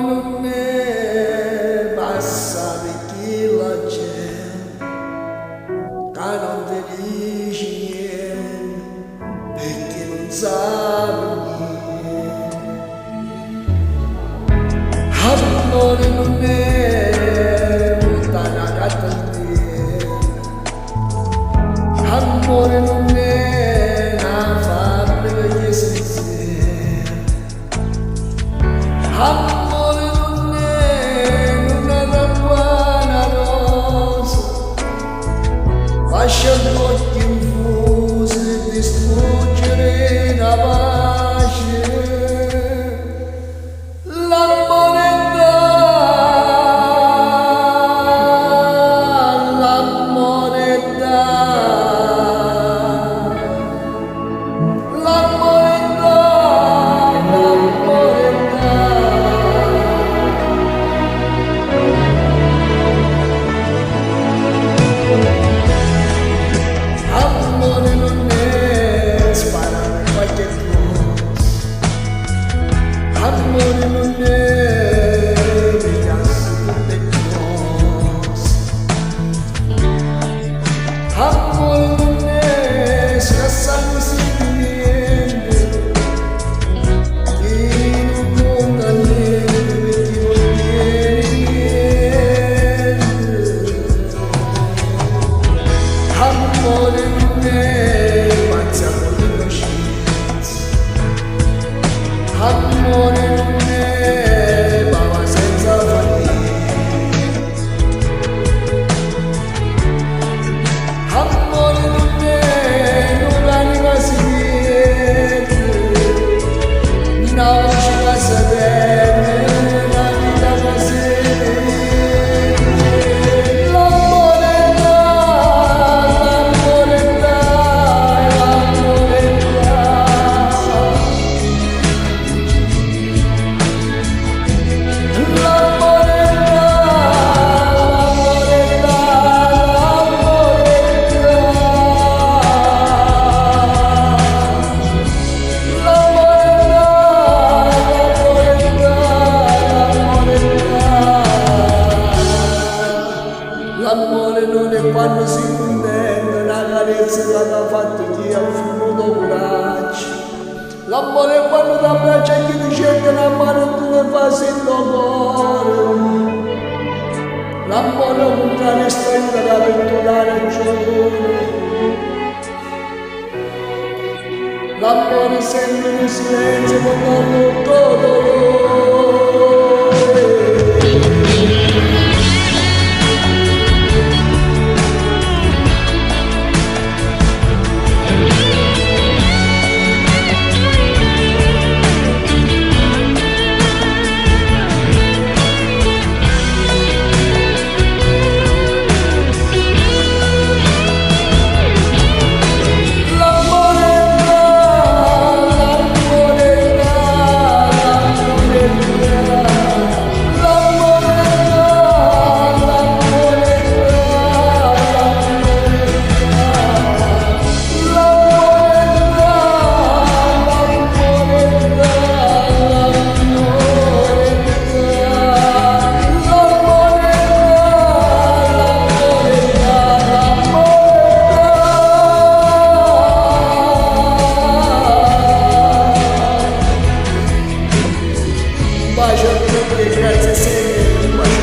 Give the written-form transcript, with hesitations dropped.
non è passare chi la c'è, che non ti dici niente, perché non sai niente. Amore non è una gatta di amore non è una fabbrica di sensieri. Amore non è una buona rosa, lascia gli occhi infusi distruggere la pace. L'amore amore non è legarsi tutte cose, amore non è scassarsi di niente, chi non conta niente perché non tiene niente. Amore non è pazziato di coscienza, amore non è bava senza fatica, amore non è un'anima segreta, non ci va a sapere la vita così. L'amore non è quando si contenta, la carezza che ha fatto chi ha fumo coraggio. L'amore è quando ti abbraccia e chi ti cerca la mano e tu ne fai sento cuore. L'amore è un cane stretto da pettorare il giorno. L'amore è sempre in silenzio con tutto dolore. Bacio a tutti, grazie sempre.